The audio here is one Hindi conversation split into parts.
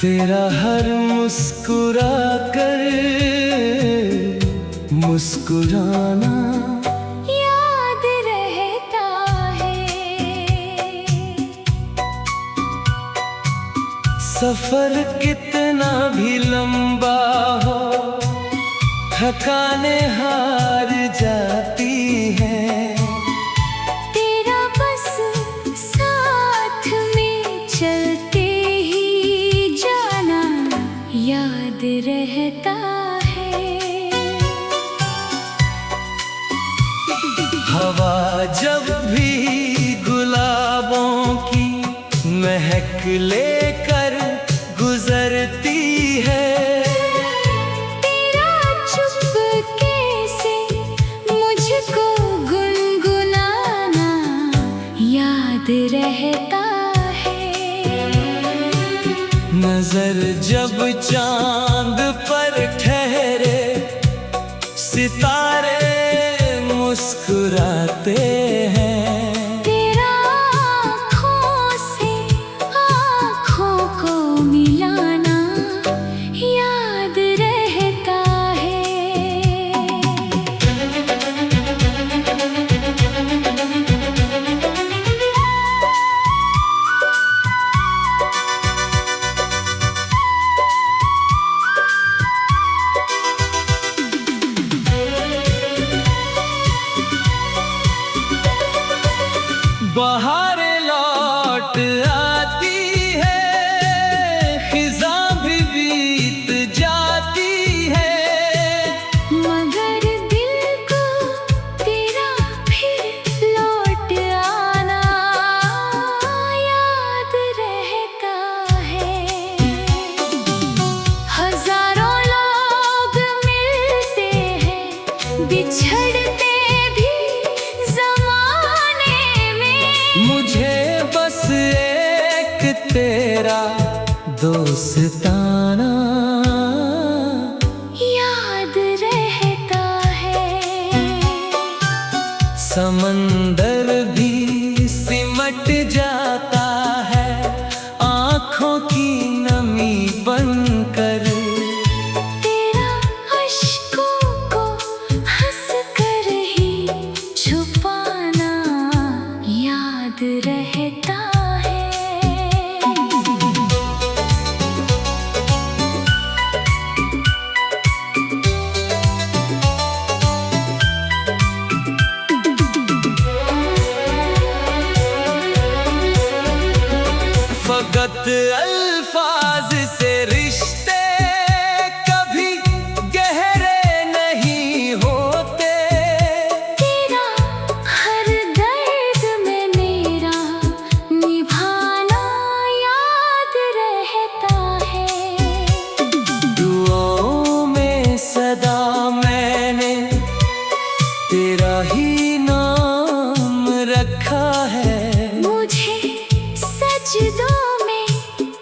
तेरा हर मुस्कुरा कर मुस्कुराना याद रहता है। सफर कितना भी लंबा हो, थकाने हार जाती है। तेरा बस साथ में चलते ही जाना याद रहता है। हवा जब भी गुलाबों की महक लेकर गुजरती है, तेरा चुपके से मुझको गुनगुनाना याद रहता है। नजर जब चांद पर ठहरे, सितारे मुस्कुराते हैं। तेरा आँखों से आँखों को मिलाना याद रहता है। बहारें लौट आती है, खिज़ां भी बीत जाती है, मगर दिल को तेरा फिर लौट आना याद रहता है। हजारों लोग मिलते हैं बिछड़ते भी ज़माने में, मुझे बस एक तेरा दोस्ताना याद रहता है। समंदर भी सिमट जाता है आँखों की नमी बनकर। तेरा अश्कों को हंस कर ही छुपाना याद रहता है। फकत अल्फाज से रिश्ते कभी गहरे नहीं होते, तेरा हर दर्द में मेरा निभाना याद रहता है। दुआओं में सदा मैंने तेरा ही नाम रखा है। मुझे सजदों में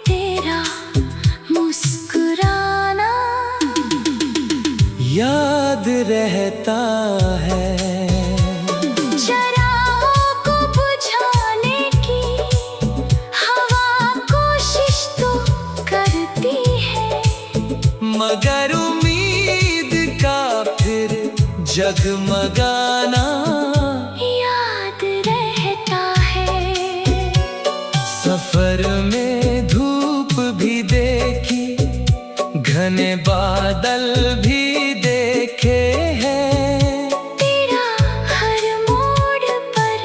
तेरा मुस्कुराना याद रहता है। चरागों को बुझाने की हवा कोशिश तो करती है, मगर उम्मीद का फिर जगमगाना याद रहता है। सफर में धूप भी देखी, घने बादल भी देखे हैं, तेरा हर मोड़ पर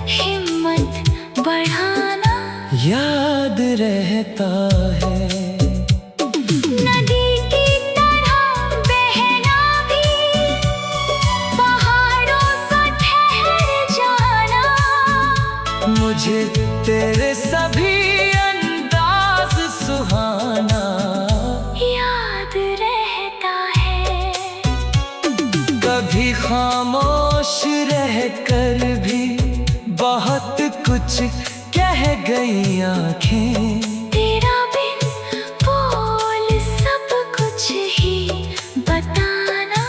हिम्मत बढ़ाना याद रहता है। नदी की तरह बहना भी, पहाड़ों सा ठहर जाना, मुझे तेरे सभी अंदाज सुहाना याद रहता है। कभी खामोश रह कर भी बहुत कुछ कह गई आँखें, तेरा बिन बोल सब कुछ ही बताना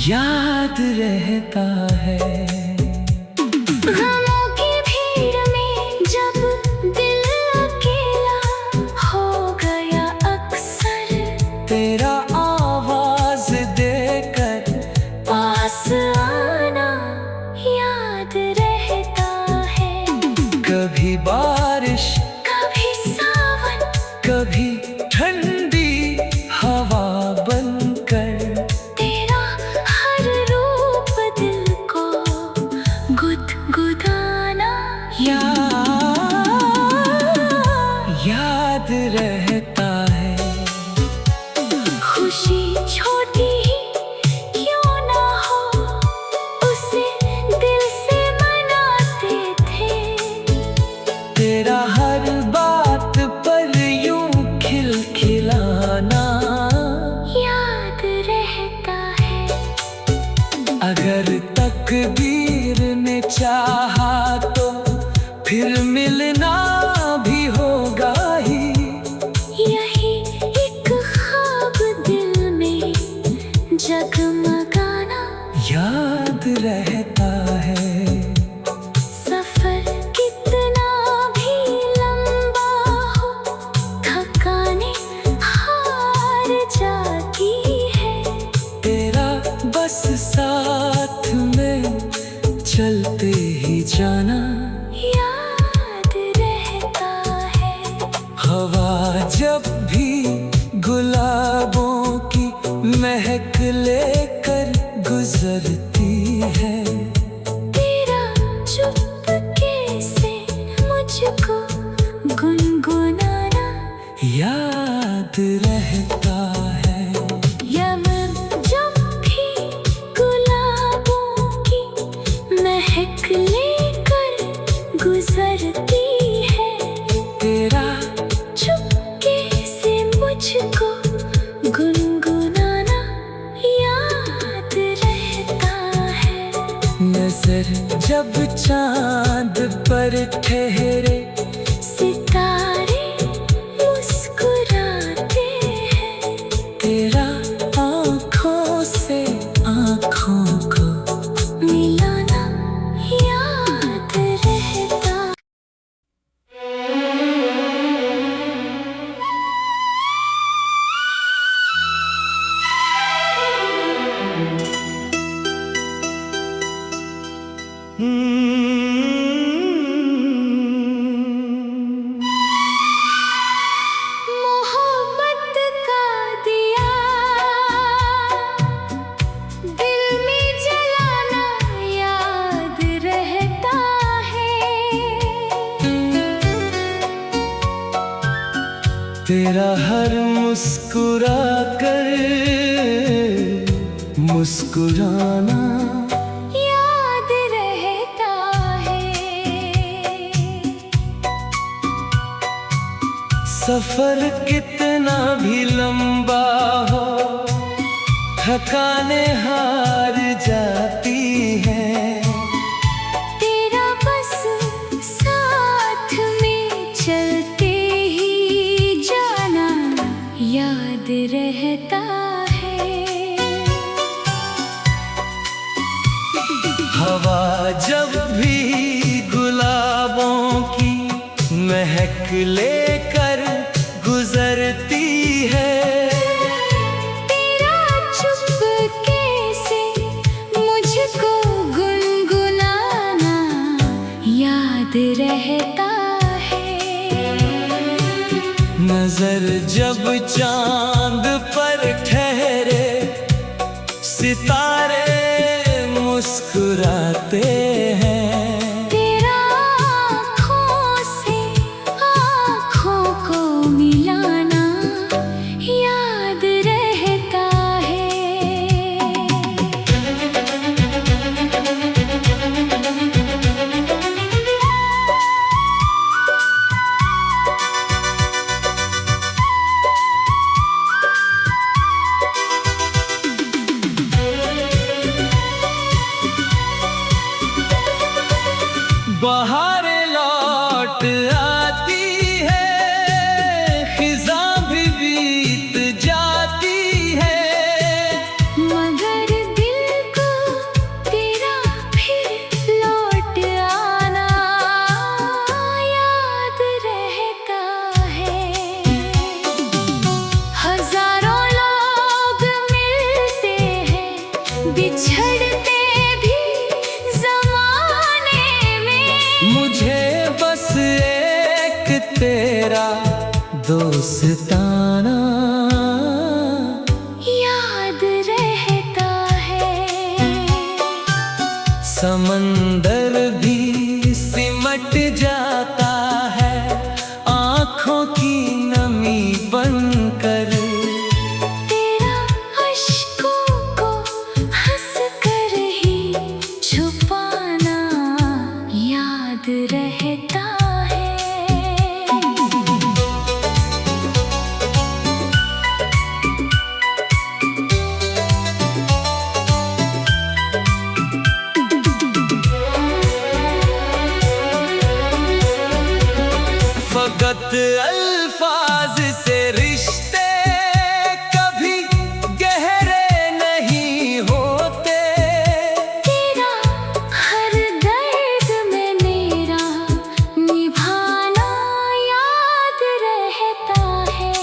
याद रहता है। गमों की भीड़ में जब दिल अकेला हो गया, कभी बारिश, कभी सावन, कभी ठंडी हवा बनकर। तेरा हर रूप दिल को गुदगुदाना याद रहता है। खुशी छोटी ही क्यों ना हो, उसे दिल से मनाते थे। तेरा हर बात पर यूं खिलखिलाना याद रहता है। अगर तकदीर ने चाहा तो फिर मिलना भी होगा ही। यही एक ख्वाब दिल में जगमगाना याद रहता है। सफर कितना भी लंबा हो, थकाने हार जाती है। तेरा बस साथ में चलते ही जाना याद रहता है। हवा जब भी गुलाबों की महक लेकर गुजरती है। तेरा चुपके से मुझको गुनगुनाना याद रहता है। यमन जब भी गुलाबों की महक लेकर गुजरती है। तेरा चुपके से मुझको गुनगुनाना याद रहता है। नजर जब चांद पर ठहरे, सितारे मुस्कुराते हैं। तेरा आँखों से आँखों को मिलाना याद रहता। मोहब्बत का दिया दिल में जलाना याद रहता है। तेरा हर मुस्कुरा कर मुस्कुराना याद रहता है। सफर कितना भी लंबा हो, थकाने हार जाती है। तेरा बस साथ में चलते ही जाना याद रहता है। हवा जब भी गुलाबों की महक लेकर गुजरती है। तेरा चुपके से मुझको गुनगुनाना याद रहता है। नजर जब चांद पर ठहरे, सितारे मुस्कुराते हैं। तेरा आँखों से आँखों को मिलाना याद रहता है। बहारें लौट आती है, खिज़ां भी बीत जाती है। मगर दिल को तेरा फिर लौट आना याद रहता है। हजारों लोग मिलते हैं, बिछड़ते भी ज़माने में। मुझे बस एक तेरा दोस्ताना याद रहता है। समंदर भी सिमट जाता है आँखों की नमी बनकर। तेरा अश्कों को हंस कर ही छुपाना याद रहता है। फकत अल्फाज से रिश्ते कभी गहरे नहीं होते। तेरा हर दर्द में मेरा निभाना याद रहता है।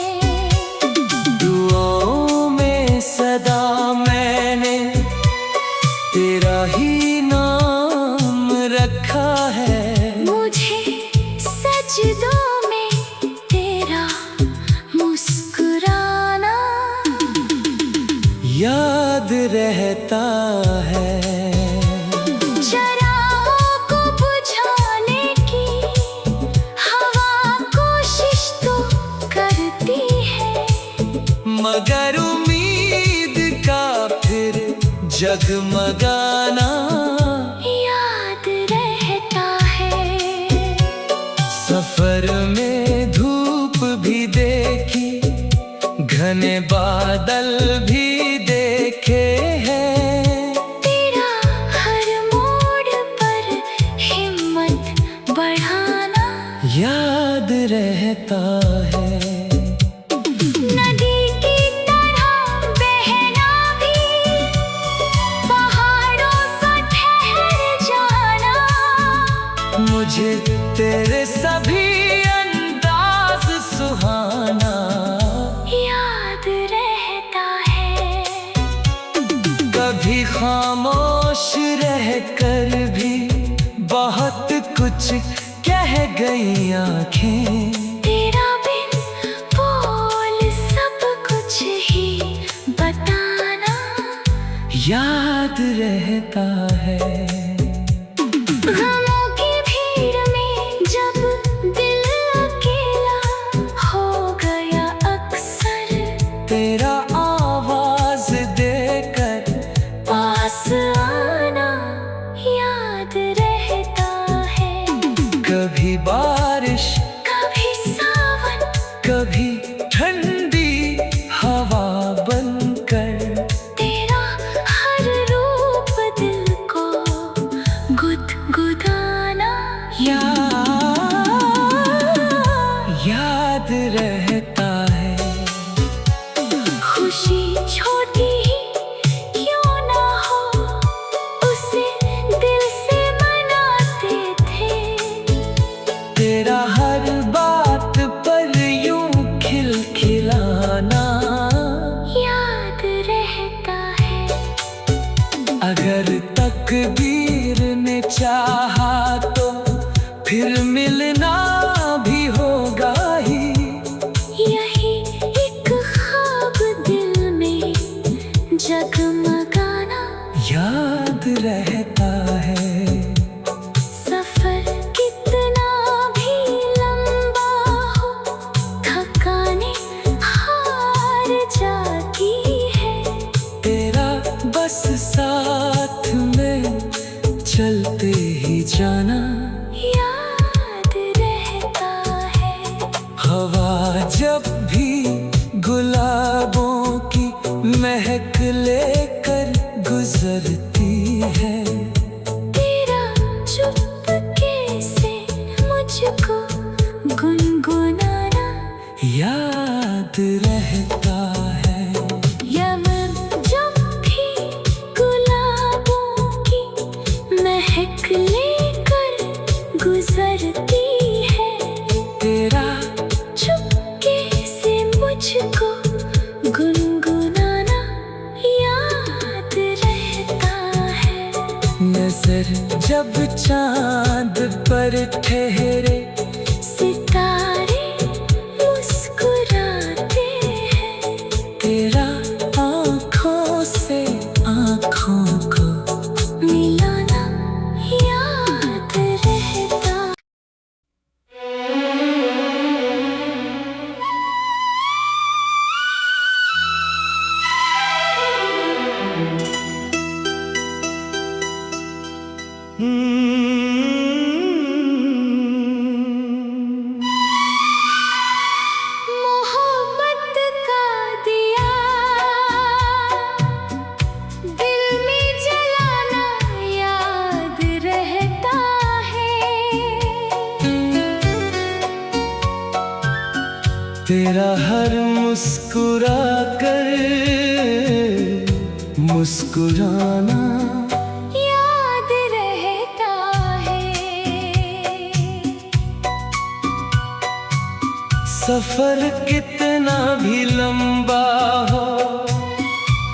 दुआओं में सदा मैंने तेरा ही नाम रखा है। मुझे सजदों में तेरा मुस्कुराना याद रहता है। चरागों को बुझाने की हवा कोशिश तो करती है। मगर उम्मीद का फिर जगमगाना याद रहता है। सफर में धूप भी देखी घने बादल भी देखे हैं। तेरा हर मोड़ पर हिम्मत बढ़ाना याद रहता है। नदी की तरह बहना भी पहाड़ों सा ठहर जाना। मुझे तेरे सभी अंदाज सुहाना याद रहता है। कभी खामोश रहकर भी बहुत कुछ कह गई आँखें। तेरा बिन बोल सब कुछ ही बताना याद रहता है। गमों की भीड़ में जब दिल अकेला हो गया अक्सर। तेरा आवाज देकर पास आना याद रहता है। कभी बारिश कभी सावन कभी ठंडी हवा बनकर। तेरा हर रूप दिल को गुदगुदाना याद रहता है। खुशी छोटी ही क्यों ना हो उसे दिल से मनाते थे। तेरा हर बात पर यूं खिलखिलाना याद रहता है। अगर तकदीर ने चाहा तो फिर मिलना भी होगा ही। यही एक ख्वाब दिल में जगमगाना याद रहता है। सफर कितना भी लंबा हो थकाने हार जाती है। तेरा बस साथ में चलते ही जाना याद रहता है। हवा जब भी गुलाबों की महक लेकर गुजरती है। तेरा चुपके से मुझको गुनगुनाना याद रहता है। यम जब भी गुलाबों की महक लेकर गुजरती है। तेरा चुपके से मुझको गुनगुनाना याद रहता है। नजर जब चांद पर ठहरे सितारे तेरा हर मुस्कुरा कर मुस्कुराना याद रहता है। सफर कितना भी लंबा हो,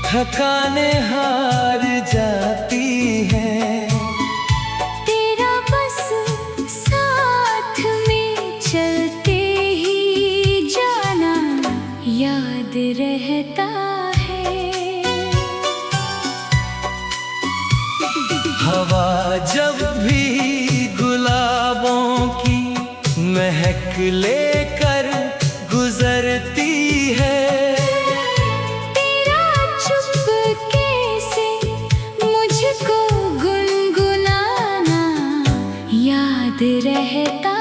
थकाने हार जाती है। तेरा बस साथ में चलते ही जाना याद रहता है। हवा जब भी गुलाबों की महक लेकर गुजरती है, तेरा चुपके से मुझको गुनगुनाना याद रहता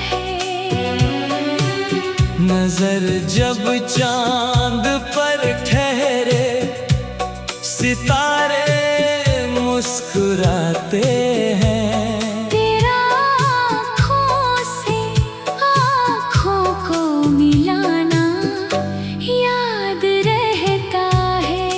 है। नजर जब चांद पर ठहरे, सितारे मुस्कुराते हैं। तेरा आँखों से आँखों को मिलाना याद रहता है।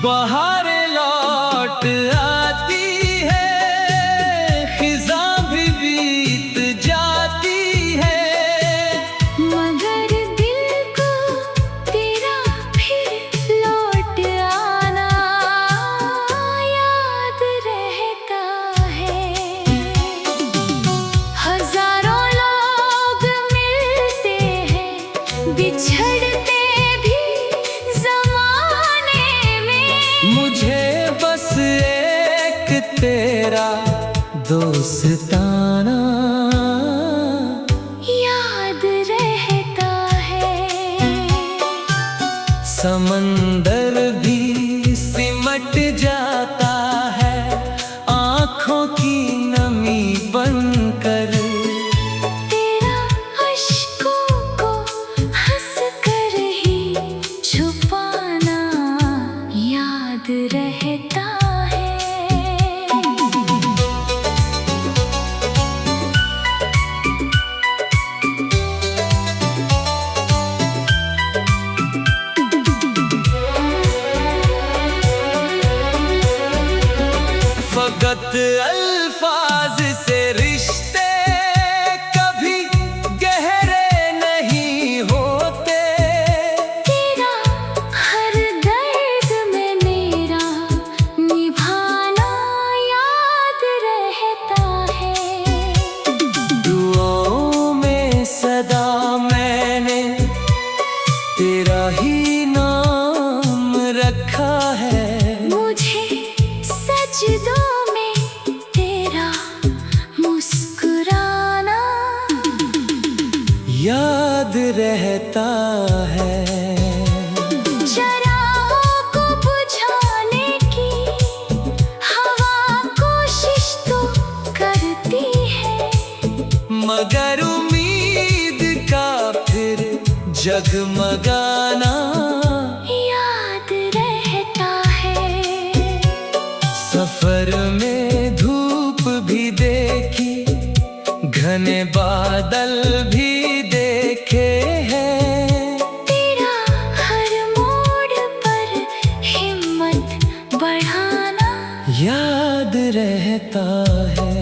बहारें लौट आती है, खिज़ां भी बीत जाती है, मगर दिल को तेरा फिर लौट आना याद रहता है। हजारों लोग मिलते हैं, बिछड़ते भी ज़माने में। मुझे बस एक तेरा दोस्ताना याद रहता है। समंदर भी सिमट जाता है आँखों की नमी बनकर। तेरा अश्कों को हंस कर ही छुपाना याद रहता है। फकत अल्फाज से रिश्ते कभी गहरे नहीं होते। तेरा हर दर्द में मेरा निभाना याद रहता है। दुआओं में सदा मैंने तेरा ही नाम रखा है। मुझे सजदों में तेरा मुस्कुराना याद रहता है। चरागों को बुझाने की हवा कोशिश तो करती है, मगर उम्मीद का फिर जगमगाना याद रहता है। सफर में धूप भी देखी, घने बादल भी देखे हैं। तेरा हर मोड़ पर हिम्मत बढ़ाना याद रहता है।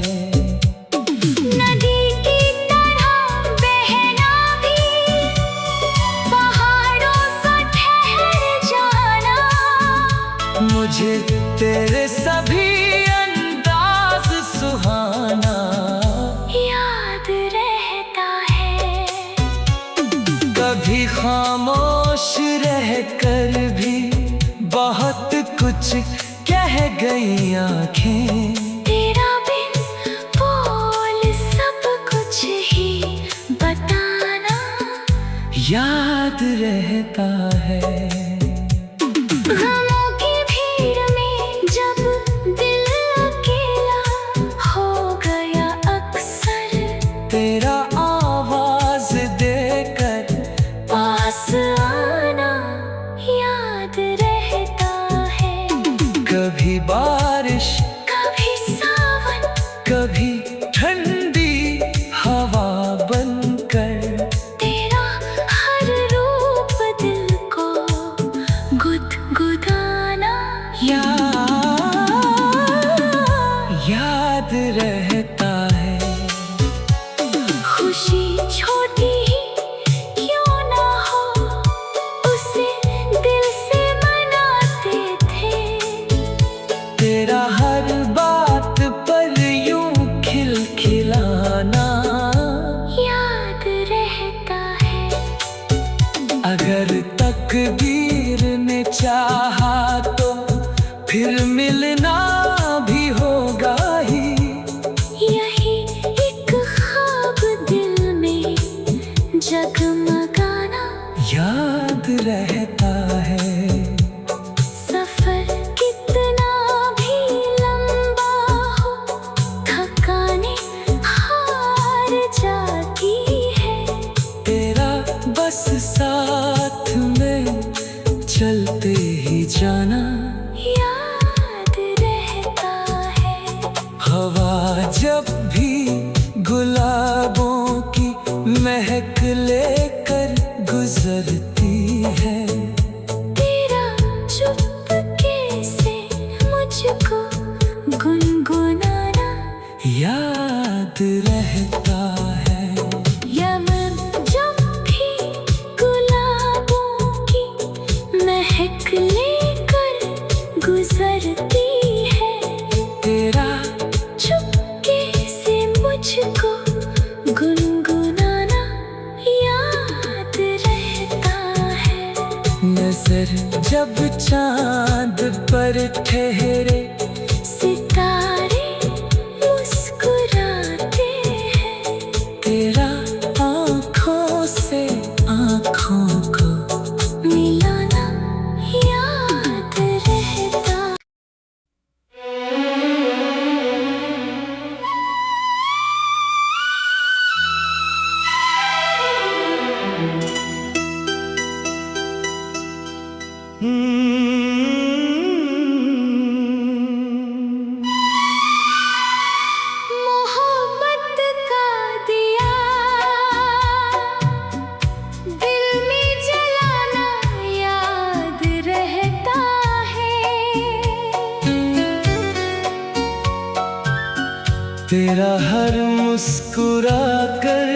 नदी की तरह बहना भी, पहाड़ों सा ठहर जाना। मुझे तेरे सभी अंदाज सुहाना याद रहता है। कभी खामोश रह कर भी बहुत कुछ कह गई आंखें। तेरा बिन बोल सब कुछ ही बताना याद रहता है। गमों की भीड़ में जब दिल अकेला हो गया, याद रहता है। खुशी छोटी ही क्यों ना हो, उसे दिल से मनाते थे। तेरा हर बात पर यूं खिलखिलाना याद रहता है। अगर तकदीर ने चाहा तो फिर मिलना भी होगा ही। यही एक ख्वाब दिल में जगमगाना याद रहता है। सफर कितना भी लंबा हो, थकाने हार जाती है। तेरा बस साथ में चलते ही जाना याद रहता है। हवा जब भी गुलाबों की महक लेकर गुजरती है। तेरा चुपके से मुझको गुनगुनाना याद रहता है। यमन जब भी गुलाबों की महक लेकर गुजरती है। तेरा चुपके से मुझको गुनगुनाना याद रहता है। नजर जब चांद पर ठहरे सितारे मुस्कुराते हैं। तेरा आँखों से आँखों को मिलाना याद रहता। मोहब्बत का दिया दिल में जलाना याद रहता है। तेरा हर मुस्कुरा कर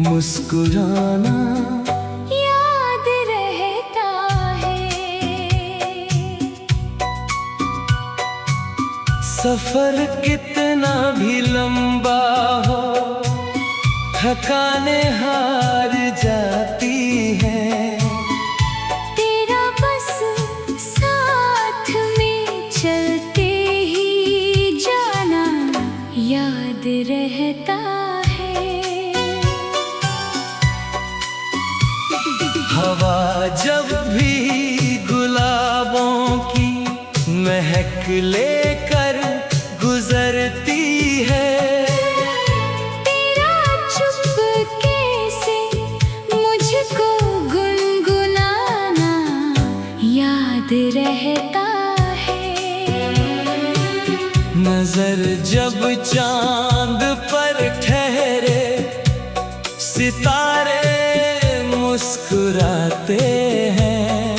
मुस्कुराना याद रहता है। सफर कितना भी लंबा हो, थकाने हार जाती है। तेरा बस साथ में चलते ही जाना याद रहता है। हवा जब भी गुलाबों की महक लेकर गुजरती है। तेरा चुपके से मुझको गुनगुनाना याद रहता है। नजर जब चांद पर ठहरे सितारे मुस्कुराते हैं।